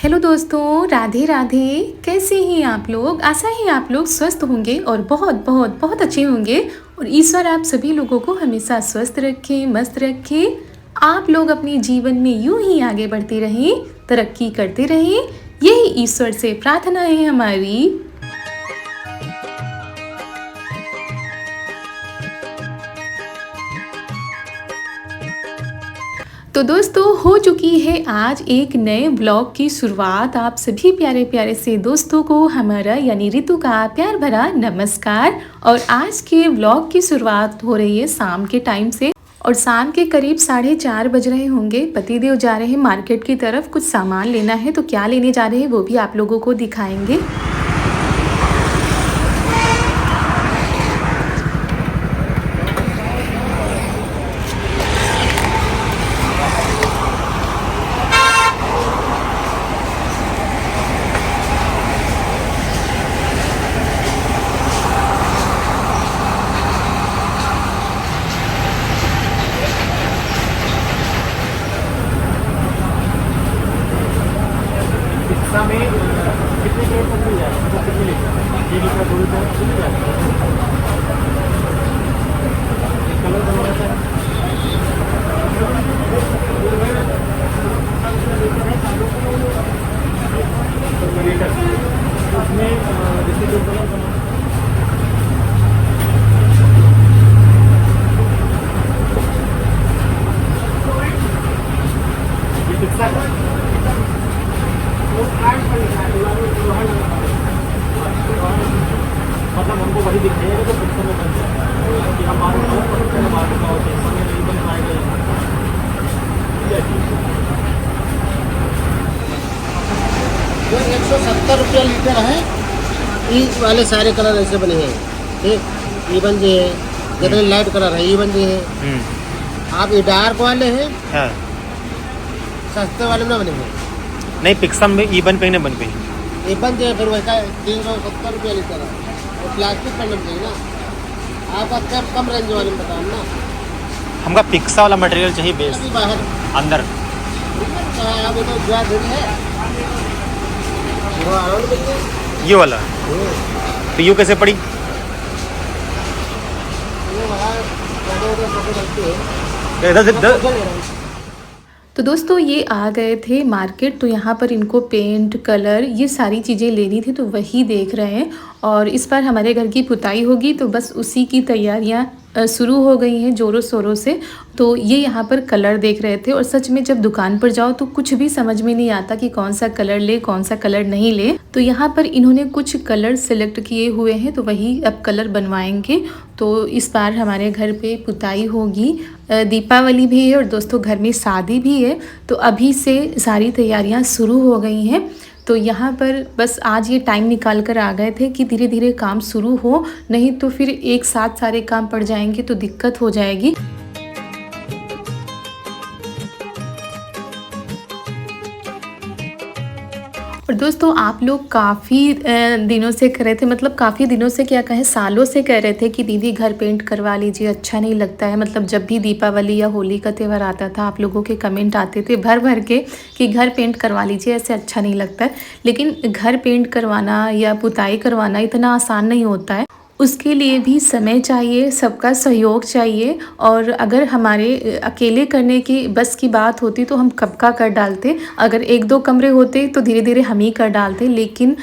Hello दोस्तों, राधे राधे। कैसे हैं आप लोग? आशा है आप लोग स्वस्थ होंगे और बहुत बहुत बहुत अच्छे होंगे। और ईश्वर आप सभी लोगों को हमेशा स्वस्थ रखें, मस्त रखें। आप लोग अपने जीवन में यूं ही आगे बढ़ते रहें, तरक्की करते रहें, यही ईश्वर से प्रार्थना है हमारी। तो दोस्तों, हो चुकी है आज एक नए ब्लॉग की शुरुआत। आप सभी प्यारे प्यारे से दोस्तों को हमारा यानी रितु का प्यार भरा नमस्कार। और आज के ब्लॉग की शुरुआत हो रही है शाम के टाइम से। और शाम के करीब 4:30 बज रहे होंगे। पतिदेव जा रहे हैं मार्केट की तरफ, कुछ सामान लेना है। तो क्या लेने जा रहे हैं वो भी आप लोगों को दिखाएंगे। में कितने प्लेट तक मिल जाएगा? मतलब कितने लीटर? 1 लीटर 2 लीटर मिल जाएगा। कलर बनवाना है लीटर उसमें जैसे जो कलर ये पिक्सा मतलब हमको वही दिखाइएगा तो पिक्चर में बन जाए कि हमारे जो 170 रुपया लीटर है। इस वाले सारे कलर ऐसे बने हैं। ठीक, इवन जी है, जितने लाइट कलर है इवन जी है। आप ये डार्क वाले हैं, हाँ। सस्ते वाले में बने हैं। नहीं, पिक्सम में ईबन पे नहीं बन पे ये बन जाए फिर वैसा 370 रुपया लीटर है। और प्लास्टिक का चाहिए ना। आपका क्या कम रेंज वाले में बताओ ना। हमका पिक्सा वाला मटेरियल चाहिए बेस अभी बाहर अंदर। आप तो जो घड़ी है वो अराउंड मिल गई। ये वाला तो यू कैसे पड़ी? वो वहाँ फोटो रखते हैं। इधर से तो दोस्तों, ये आ गए थे मार्केट। तो यहाँ पर इनको पेंट, कलर, ये सारी चीज़ें लेनी थी, तो वही देख रहे हैं। और इस बार हमारे घर की पुताई होगी, तो बस उसी की तैयारियाँ शुरू हो गई हैं ज़ोरों शोरों से। तो ये यहाँ पर कलर देख रहे थे। और सच में जब दुकान पर जाओ तो कुछ भी समझ में नहीं आता कि कौन सा कलर ले, कौन सा कलर नहीं ले। तो यहाँ पर इन्होंने कुछ कलर सेलेक्ट किए हुए हैं, तो वही अब कलर बनवाएंगे। तो इस बार हमारे घर पे पुताई होगी, दीपावली भी है और दोस्तों घर में शादी भी है। तो अभी से सारी तैयारियां शुरू हो गई हैं। तो यहाँ पर बस आज ये टाइम निकाल कर आ गए थे कि धीरे धीरे काम शुरू हो, नहीं तो फिर एक साथ सारे काम पड़ जाएंगे तो दिक्कत हो जाएगी। और दोस्तों, आप लोग काफ़ी दिनों से कह रहे थे, मतलब काफ़ी दिनों से क्या कहें, सालों से कह रहे थे कि दीदी घर पेंट करवा लीजिए, अच्छा नहीं लगता है। मतलब जब भी दीपावली या होली का त्यौहार आता था, आप लोगों के कमेंट आते थे भर भर के कि घर पेंट करवा लीजिए, ऐसे अच्छा नहीं लगता है। लेकिन घर पेंट करवाना या पुताई करवाना इतना आसान नहीं होता है। उसके लिए भी समय चाहिए, सबका सहयोग चाहिए। और अगर हमारे अकेले करने की बस की बात होती तो हम कब का कर डालते। अगर 1-2 कमरे होते तो धीरे धीरे हम ही कर डालते। लेकिन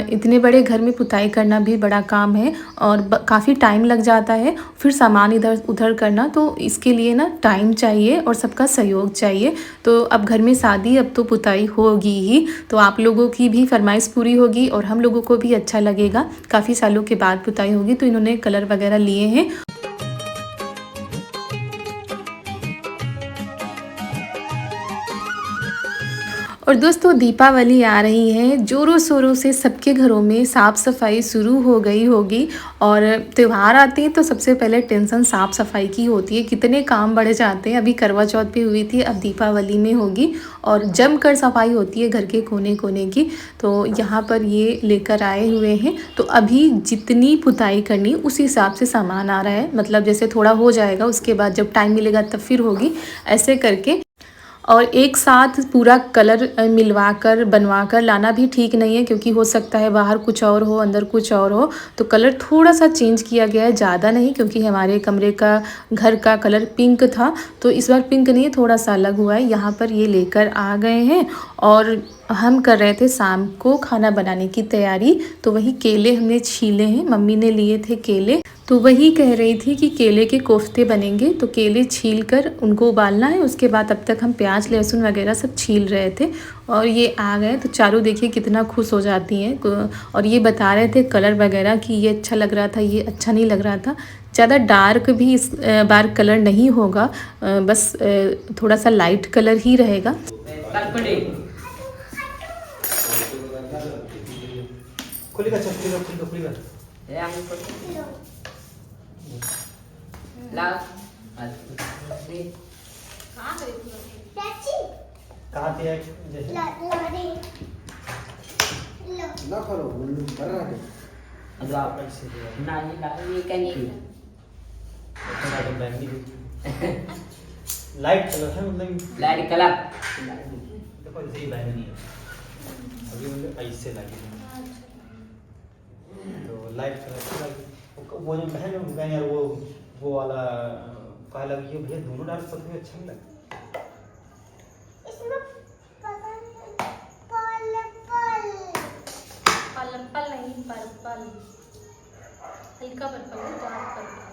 इतने बड़े घर में पुताई करना भी बड़ा काम है और काफ़ी टाइम लग जाता है। फिर सामान इधर उधर करना, तो इसके लिए ना टाइम चाहिए और सबका सहयोग चाहिए। तो अब घर में शादी, अब तो पुताई होगी ही। तो आप लोगों की भी फरमाइश पूरी होगी और हम लोगों को भी अच्छा लगेगा। काफ़ी सालों के बाद पुताई होगी, तो इन्होंने कलर वगैरह लिए हैं। और दोस्तों, दीपावली आ रही है, ज़ोरों शोरों से सबके घरों में साफ़ सफाई शुरू हो गई होगी। और त्यौहार आते हैं तो सबसे पहले टेंशन साफ़ सफाई की होती है, कितने काम बढ़ जाते हैं। अभी करवा चौथ भी हुई थी, अब दीपावली में होगी और जमकर सफाई होती है घर के कोने कोने की। तो यहाँ पर ये लेकर आए हुए हैं। तो अभी जितनी पुताई करनी उस हिसाब से सामान आ रहा है। मतलब जैसे थोड़ा हो जाएगा, उसके बाद जब टाइम मिलेगा तब फिर होगी, ऐसे करके। और एक साथ पूरा कलर मिलवा कर बनवा कर लाना भी ठीक नहीं है, क्योंकि हो सकता है बाहर कुछ और हो अंदर कुछ और हो। तो कलर थोड़ा सा चेंज किया गया है, ज़्यादा नहीं, क्योंकि हमारे कमरे का घर का कलर पिंक था, तो इस बार पिंक नहीं थोड़ा सा अलग हुआ है। यहाँ पर ये लेकर आ गए हैं और हम कर रहे थे शाम को खाना बनाने की तैयारी। तो वही केले हमने छीले हैं, मम्मी ने लिए थे केले, तो वही कह रही थी कि केले के कोफ्ते बनेंगे। तो केले छील कर उनको उबालना है, उसके बाद अब तक हम प्याज लहसुन वगैरह सब छील रहे थे। और ये आ गए तो चारू देखिए कितना खुश हो जाती हैं, और ये बता रहे थे कलर वगैरह कि ये अच्छा लग रहा था, ये अच्छा नहीं लग रहा था। ज़्यादा डार्क भी इस बार कलर नहीं होगा, बस थोड़ा सा लाइट कलर ही रहेगा। खुलेगा चल, खुलेगा कहाँ पे है जैसे ना करो बना दे लाइट कलर है, मतलब लाइट कलर देखो ऐसे ही बैंगनी है अभी, मतलब ऐसे लगे तो लाइट कलर। वो जो बहन यार वो वाला कहा लगी है भैया दोनों डाल सकते हैं, अच्छा नहीं लगता। पर्पल नहीं, पर्पल हल्का पर्पल है, डार्क पर्पल।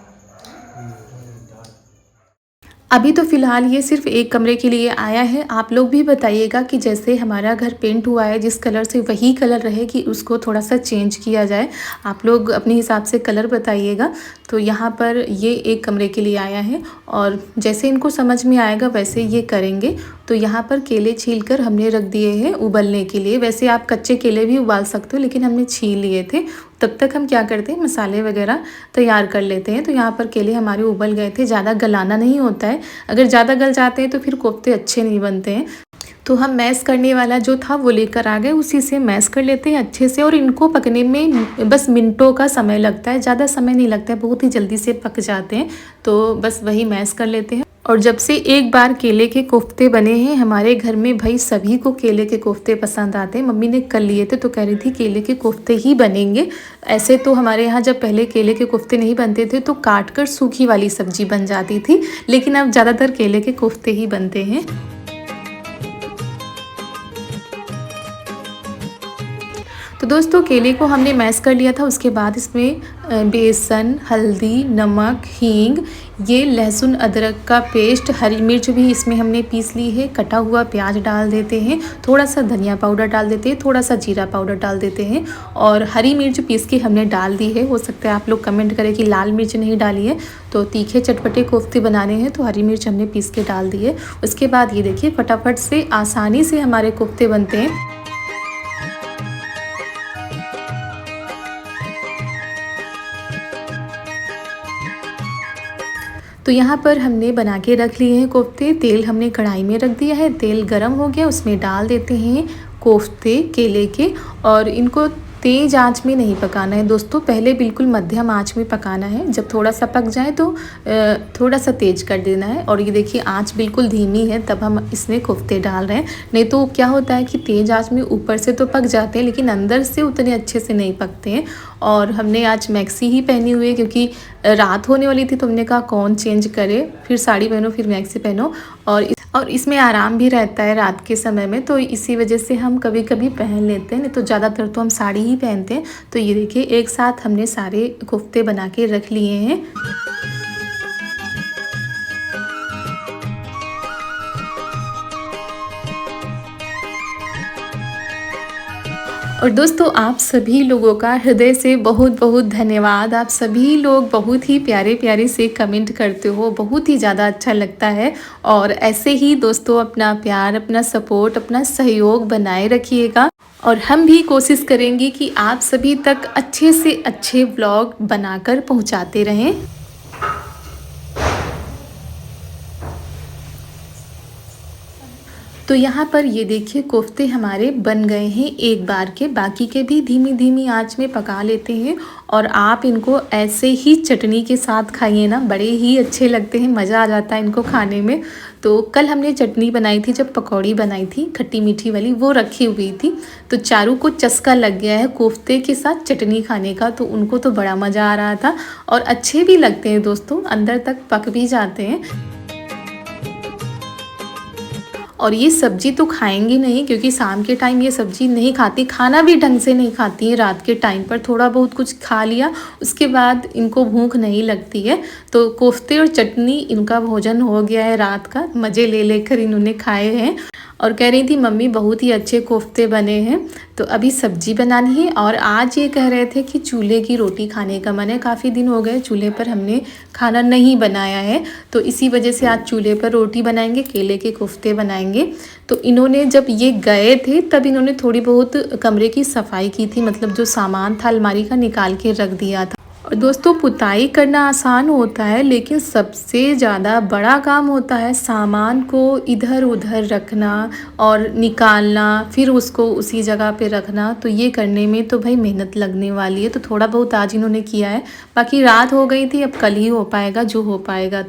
अभी तो फ़िलहाल ये सिर्फ एक कमरे के लिए आया है। आप लोग भी बताइएगा कि जैसे हमारा घर पेंट हुआ है जिस कलर से वही कलर रहे, कि उसको थोड़ा सा चेंज किया जाए। आप लोग अपने हिसाब से कलर बताइएगा। तो यहाँ पर ये एक कमरे के लिए आया है और जैसे इनको समझ में आएगा वैसे ये करेंगे। तो यहाँ पर केले छीलकर हमने रख दिए हैं उबलने के लिए। वैसे आप कच्चे केले भी उबाल सकते हो, लेकिन हमने छील लिए थे। तब तक हम क्या करते हैं, मसाले वगैरह तैयार कर लेते हैं। तो यहाँ पर केले हमारे उबल गए थे, ज़्यादा गलाना नहीं होता है, अगर ज़्यादा गल जाते हैं तो फिर कोफ्ते अच्छे नहीं बनते हैं। तो हम मैश करने वाला जो था वो लेकर आ गए, उसी से मैश कर लेते हैं अच्छे से। और इनको पकने में बस मिनटों का समय लगता है, ज़्यादा समय नहीं लगता है, बहुत ही जल्दी से पक जाते हैं। तो बस वही मैश कर लेते हैं। और जब से एक बार केले के कोफ्ते बने हैं हमारे घर में, भाई सभी को केले के कोफ्ते पसंद आते हैं। मम्मी ने कल लिए थे तो कह रही थी केले के कोफ्ते ही बनेंगे। ऐसे तो हमारे यहाँ जब पहले केले के कोफ्ते नहीं बनते थे तो काट कर सूखी वाली सब्जी बन जाती थी, लेकिन अब ज़्यादातर केले के कोफ्ते ही बनते हैं। तो दोस्तों केले को हमने मैश कर लिया था, उसके बाद इसमें बेसन, हल्दी, नमक, हींग, ये लहसुन अदरक का पेस्ट, हरी मिर्च भी इसमें हमने पीस ली है, कटा हुआ प्याज डाल देते हैं, थोड़ा सा धनिया पाउडर डाल देते हैं, थोड़ा सा जीरा पाउडर डाल देते हैं और हरी मिर्च पीस के हमने डाल दी है। हो सकता है आप लोग कमेंट करें कि लाल मिर्च नहीं डाली है। तो तीखे चटपटे कोफ्ते बनाने हैं तो हरी मिर्च हमने पीस के डाल दी है। उसके बाद ये देखिए फटाफट से आसानी से हमारे कोफ्ते बनते हैं। तो यहाँ पर हमने बना के रख लिए हैं कोफ्ते। तेल हमने कढ़ाई में रख दिया है, तेल गरम हो गया, उसमें डाल देते हैं कोफ्ते केले के। और इनको तेज़ आंच में नहीं पकाना है दोस्तों, पहले बिल्कुल मध्यम आंच में पकाना है। जब थोड़ा सा पक जाए तो थोड़ा सा तेज़ कर देना है। और ये देखिए आंच बिल्कुल धीमी है, तब हम इसमें कोफ्ते डाल रहे हैं। नहीं तो क्या होता है कि तेज़ आंच में ऊपर से तो पक जाते हैं लेकिन अंदर से उतने अच्छे से नहीं पकते हैं। और हमने आज मैक्सी ही पहनी हुई है क्योंकि रात होने वाली थी, तो हमने कहा कौन चेंज करे, फिर साड़ी पहनो फिर मैक्सी पहनो। और इसमें आराम भी रहता है रात के समय में, तो इसी वजह से हम कभी कभी पहन लेते हैं, नहीं तो ज़्यादातर तो हम साड़ी ही पहनते हैं। तो ये देखिए एक साथ हमने सारे कोफ्ते बना के रख लिए हैं। और दोस्तों आप सभी लोगों का हृदय से बहुत बहुत धन्यवाद। आप सभी लोग बहुत ही प्यारे प्यारे से कमेंट करते हो, बहुत ही ज़्यादा अच्छा लगता है। और ऐसे ही दोस्तों अपना प्यार, अपना सपोर्ट, अपना सहयोग बनाए रखिएगा। और हम भी कोशिश करेंगे कि आप सभी तक अच्छे से अच्छे व्लॉग बनाकर पहुंचाते रहें। तो तो यहाँ पर ये देखिए कोफ्ते हमारे बन गए हैं एक बार के, बाकी के भी धीमी धीमी आंच में पका लेते हैं। और आप इनको ऐसे ही चटनी के साथ खाइए ना, बड़े ही अच्छे लगते हैं, मज़ा आ जाता है इनको खाने में। तो कल हमने चटनी बनाई थी, जब पकौड़ी बनाई थी खट्टी मीठी वाली, वो रखी हुई थी। तो चारू को चस्का लग गया है कोफ्ते के साथ चटनी खाने का, तो उनको तो बड़ा मज़ा आ रहा था और अच्छे भी लगते हैं दोस्तों, अंदर तक पक भी जाते हैं। और ये सब्ज़ी तो खाएंगी नहीं, क्योंकि शाम के टाइम ये सब्ज़ी नहीं खाती, खाना भी ढंग से नहीं खाती है। रात के टाइम पर थोड़ा बहुत कुछ खा लिया, उसके बाद इनको भूख नहीं लगती है। तो कोफ्ते और चटनी इनका भोजन हो गया है रात का, मज़े ले लेकर इन्होंने खाए हैं। और कह रही थी मम्मी बहुत ही अच्छे कोफ्ते बने हैं। तो अभी सब्जी बनानी है और आज ये कह रहे थे कि चूल्हे की रोटी खाने का मन है, काफ़ी दिन हो गए चूल्हे पर हमने खाना नहीं बनाया है, तो इसी वजह से आज चूल्हे पर रोटी बनाएंगे, केले के कोफ्ते बनाएंगे। तो इन्होंने जब ये गए थे तब इन्होंने थोड़ी बहुत कमरे की सफाई की थी, मतलब जो सामान था अलमारी का निकाल के रख दिया था। और दोस्तों पुताई करना आसान होता है, लेकिन सबसे ज़्यादा बड़ा काम होता है सामान को इधर उधर रखना और निकालना, फिर उसको उसी जगह पे रखना। तो ये करने में तो भाई मेहनत लगने वाली है। तो थोड़ा बहुत आज इन्होंने किया है, बाकी रात हो गई थी, अब कल ही हो पाएगा जो हो पाएगा।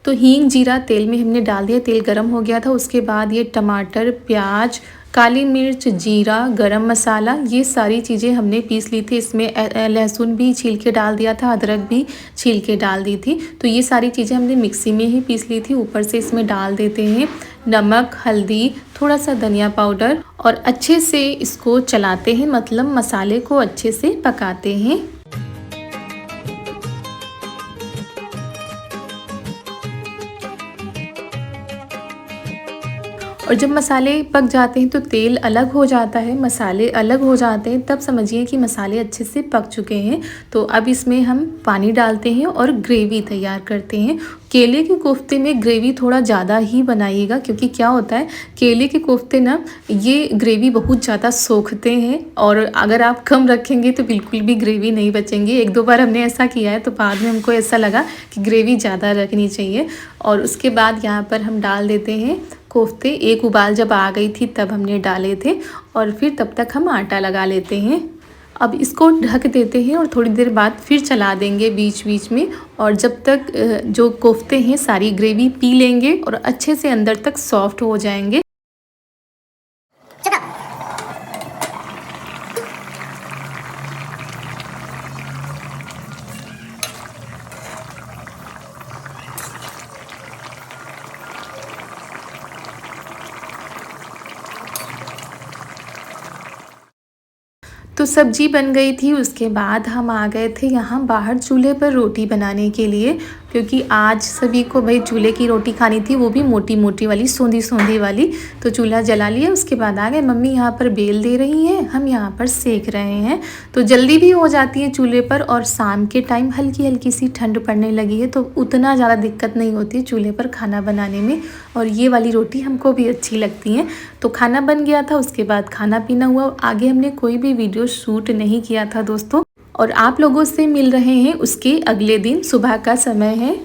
तो हींग जीरा तेल में हमने डाल दिया, तेल गरम हो गया था। उसके बाद ये टमाटर, प्याज, काली मिर्च, जीरा, गरम मसाला, ये सारी चीज़ें हमने पीस ली थी। इसमें लहसुन भी छील के डाल दिया था, अदरक भी छील के डाल दी थी। तो ये सारी चीज़ें हमने मिक्सी में ही पीस ली थी। ऊपर से इसमें डाल देते हैं नमक, हल्दी, थोड़ा सा धनिया पाउडर और अच्छे से इसको चलाते हैं, मतलब मसाले को अच्छे से पकाते हैं। और जब मसाले पक जाते हैं तो तेल अलग हो जाता है, मसाले अलग हो जाते हैं, तब समझिए कि मसाले अच्छे से पक चुके हैं। तो अब इसमें हम पानी डालते हैं और ग्रेवी तैयार करते हैं। केले के कोफ्ते में ग्रेवी थोड़ा ज़्यादा ही बनाइएगा, क्योंकि क्या होता है केले के कोफ्ते ना ये ग्रेवी बहुत ज़्यादा सोखते हैं, और अगर आप कम रखेंगे तो बिल्कुल भी ग्रेवी नहीं बचेंगी। एक दो बार हमने ऐसा किया है, तो बाद में हमको ऐसा लगा कि ग्रेवी ज़्यादा रखनी चाहिए। और उसके बाद यहाँ पर हम डाल देते हैं कोफ्ते। एक उबाल जब आ गई थी तब हमने डाले थे, और फिर तब तक हम आटा लगा लेते हैं। अब इसको ढक देते हैं और थोड़ी देर बाद फिर चला देंगे बीच बीच में, और जब तक जो कोफ्ते हैं सारी ग्रेवी पी लेंगे और अच्छे से अंदर तक सॉफ्ट हो जाएंगे। तो सब्जी बन गई थी। उसके बाद हम आ गए थे यहाँ बाहर चूल्हे पर रोटी बनाने के लिए, क्योंकि आज सभी को भाई चूल्हे की रोटी खानी थी, वो भी मोटी मोटी वाली, सोंधी सोंधी वाली। तो चूल्हा जला लिया, उसके बाद आ गए। मम्मी यहाँ पर बेल दे रही हैं, हम यहाँ पर सेक रहे हैं। तो जल्दी भी हो जाती है चूल्हे पर, और शाम के टाइम हल्की हल्की सी ठंड पड़ने लगी है, तो उतना ज़्यादा दिक्कत नहीं होती चूल्हे पर खाना बनाने में। और ये वाली रोटी हमको भी अच्छी लगती है। तो खाना बन गया था, उसके बाद खाना पीना हुआ। आगे हमने कोई भी वीडियो शूट नहीं किया था दोस्तों, और आप लोगों से मिल रहे हैं उसके अगले दिन, सुबह का समय है।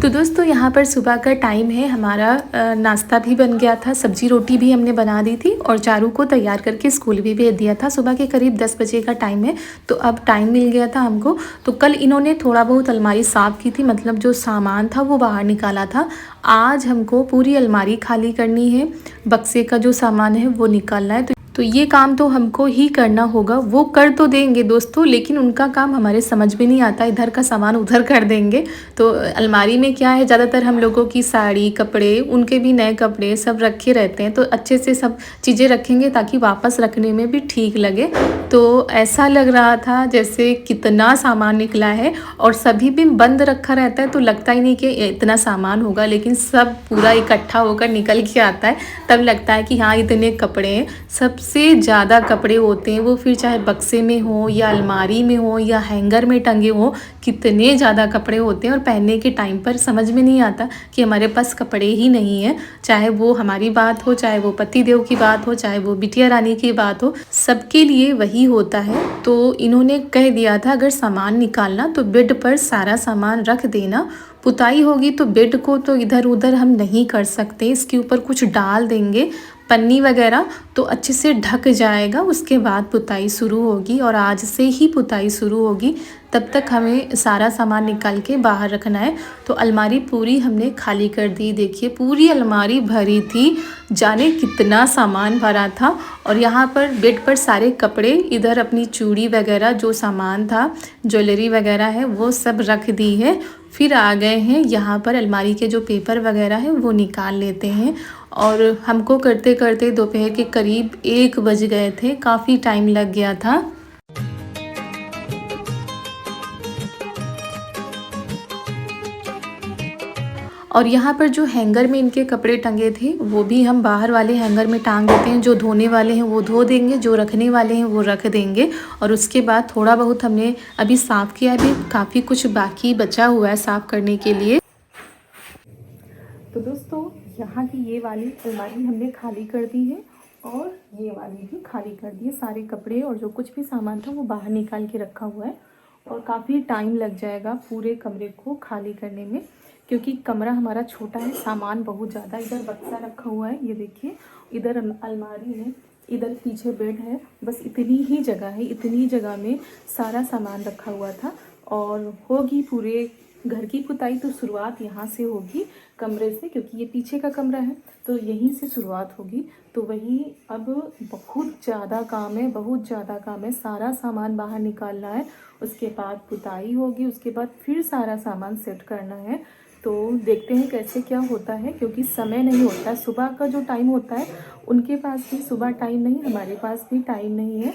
तो दोस्तों यहाँ पर सुबह का टाइम है, हमारा नाश्ता भी बन गया था, सब्जी रोटी भी हमने बना दी थी, और चारू को तैयार करके स्कूल भी भेज दिया था। सुबह के करीब 10 बजे का टाइम है, तो अब टाइम मिल गया था हमको। तो कल इन्होंने थोड़ा बहुत अलमारी साफ़ की थी, मतलब जो सामान था वो बाहर निकाला था। आज हमको पूरी अलमारी खाली करनी है, बक्से का जो सामान है वो निकालना है। तो तो ये काम तो हमको ही करना होगा। वो कर तो देंगे दोस्तों, लेकिन उनका काम हमारे समझ में नहीं आता, इधर का सामान उधर कर देंगे। तो अलमारी में क्या है, ज़्यादातर हम लोगों की साड़ी, कपड़े, उनके भी नए कपड़े सब रखे रहते हैं, तो अच्छे से सब चीज़ें रखेंगे ताकि वापस रखने में भी ठीक लगे। तो ऐसा लग रहा था जैसे कितना सामान निकला है, और सभी भी बंद रखा रहता है तो लगता ही नहीं कि इतना सामान होगा, लेकिन सब पूरा इकट्ठा होकर निकल के आता है तब लगता है कि हाँ इतने कपड़े हैं। सबसे ज़्यादा कपड़े होते हैं वो, फिर चाहे बक्से में हो या अलमारी में हो या हैंगर में टंगे हो, कितने ज़्यादा कपड़े होते हैं। और पहनने के टाइम पर समझ में नहीं आता कि हमारे पास कपड़े ही नहीं है, चाहे वो हमारी बात हो, चाहे वो पति देव की बात हो, चाहे वो बिटिया रानी की बात हो, सबके लिए वही होता है। तो इन्होंने कह दिया था अगर सामान निकालना तो बेड पर सारा सामान रख देना, पुताई होगी तो बेड को तो इधर उधर हम नहीं कर सकते, इसके ऊपर कुछ डाल देंगे पन्नी वगैरह तो अच्छे से ढक जाएगा, उसके बाद पुताई शुरू होगी। और आज से ही पुताई शुरू होगी, तब तक हमें सारा सामान निकाल के बाहर रखना है। तो अलमारी पूरी हमने खाली कर दी, देखिए पूरी अलमारी भरी थी, जाने कितना सामान भरा था। और यहाँ पर बेड पर सारे कपड़े, इधर अपनी चूड़ी वगैरह जो सामान था, ज्वेलरी वगैरह है वो सब रख दी है। फिर आ गए हैं यहाँ पर अलमारी के जो पेपर वगैरह है वो निकाल लेते हैं। और हमको करते करते दोपहर के करीब 1 बज गए थे, काफ़ी टाइम लग गया था। और यहाँ पर जो हैंगर में इनके कपड़े टंगे थे वो भी हम बाहर वाले हैंगर में टांग देते हैं। जो धोने वाले हैं वो धो देंगे, जो रखने वाले हैं वो रख देंगे। और उसके बाद थोड़ा बहुत हमने अभी साफ़ किया, अभी काफ़ी कुछ बाकी बचा हुआ है साफ़ करने के लिए। तो दोस्तों यहाँ की ये वाली अलमारी हमने खाली कर दी है, और ये वाली भी खाली कर दी है। सारे कपड़े और जो कुछ भी सामान था वो बाहर निकाल के रखा हुआ है, और काफ़ी टाइम लग जाएगा पूरे कमरे को खाली करने में, क्योंकि कमरा हमारा छोटा है, सामान बहुत ज़्यादा। इधर बक्सा रखा हुआ है, ये देखिए, इधर अलमारी है, इधर पीछे बेड है, बस इतनी ही जगह है। इतनी जगह में सारा सामान रखा हुआ था। और होगी पूरे घर की पुताई तो शुरुआत यहाँ से होगी, कमरे से, क्योंकि ये पीछे का कमरा है तो यहीं से शुरुआत होगी। तो वही अब बहुत ज़्यादा काम है, बहुत ज़्यादा काम है। सारा सामान बाहर निकालना है, उसके बाद पुताई होगी, उसके बाद फिर सारा सामान सेट करना है। तो देखते हैं कैसे क्या होता है, क्योंकि समय नहीं होता है। सुबह का जो टाइम होता है उनके पास भी सुबह टाइम नहीं, हमारे पास भी टाइम नहीं है।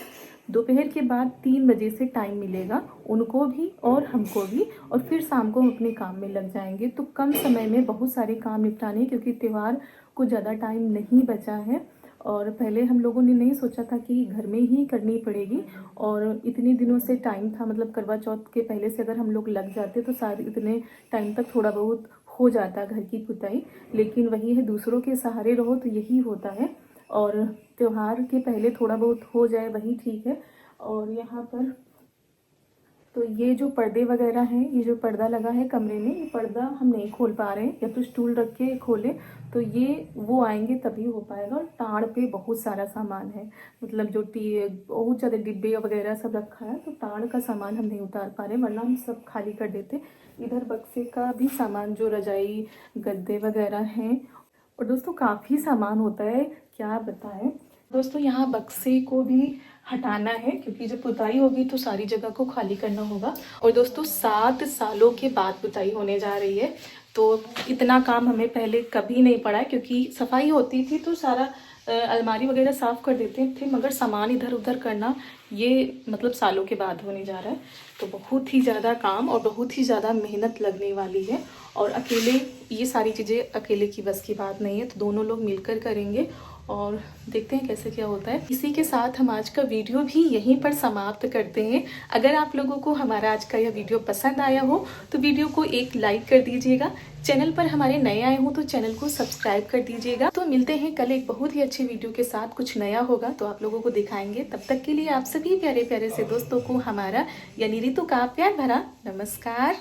दोपहर के बाद 3 बजे से टाइम मिलेगा उनको भी और हमको भी, और फिर शाम को हम अपने काम में लग जाएंगे। तो कम समय में बहुत सारे काम निपटाने, क्योंकि त्यौहार को ज़्यादा टाइम नहीं बचा है। और पहले हम लोगों ने नहीं सोचा था कि घर में ही करनी पड़ेगी, और इतने दिनों से टाइम था, मतलब करवा चौथ के पहले से अगर हम लोग लग जाते तो सारे इतने टाइम तक थोड़ा बहुत हो जाता घर की पुताई। लेकिन वही है, दूसरों के सहारे रहो तो यही होता है, और त्यौहार के पहले थोड़ा बहुत हो जाए वही ठीक है। और यहाँ पर तो ये जो पर्दे वगैरह हैं, ये जो पर्दा लगा है कमरे में, ये पर्दा हम नहीं खोल पा रहे हैं, या तो स्टूल रख के खोले तो ये वो आएंगे तभी हो पाएगा। और टाड़ पे बहुत सारा सामान है, मतलब जो बहुत ज़्यादा डिब्बे वगैरह सब रखा है, तो टाड़ का सामान हम नहीं उतार पा रहे, वरना हम सब खाली कर देते। इधर बक्से का भी सामान, जो रजाई गद्दे वगैरह हैं, और दोस्तों काफ़ी सामान होता है, क्या बताएं दोस्तों। यहाँ बक्से को भी हटाना है, क्योंकि जब पुताई होगी तो सारी जगह को खाली करना होगा। और दोस्तों 7 सालों के बाद पुताई होने जा रही है, तो इतना काम हमें पहले कभी नहीं पड़ा है, क्योंकि सफाई होती थी तो सारा अलमारी वगैरह साफ़ कर देते थे, मगर सामान इधर उधर करना ये मतलब सालों के बाद होने जा रहा है। तो बहुत ही ज़्यादा काम और बहुत ही ज़्यादा मेहनत लगने वाली है, और अकेले ये सारी चीज़ें अकेले की बस की बात नहीं है, तो दोनों लोग मिलकर करेंगे। और देखते हैं कैसे क्या होता है। इसी के साथ हम आज का वीडियो भी यहीं पर समाप्त करते हैं। अगर आप लोगों को हमारा आज का यह वीडियो पसंद आया हो तो वीडियो को एक लाइक कर दीजिएगा। चैनल पर हमारे नए आए हो तो चैनल को सब्सक्राइब कर दीजिएगा। तो मिलते हैं कल एक बहुत ही अच्छे वीडियो के साथ, कुछ नया होगा तो आप लोगों को दिखाएंगे। तब तक के लिए आप सभी प्यारे प्यारे से दोस्तों को हमारा यानी ऋतु का प्यार भरा नमस्कार।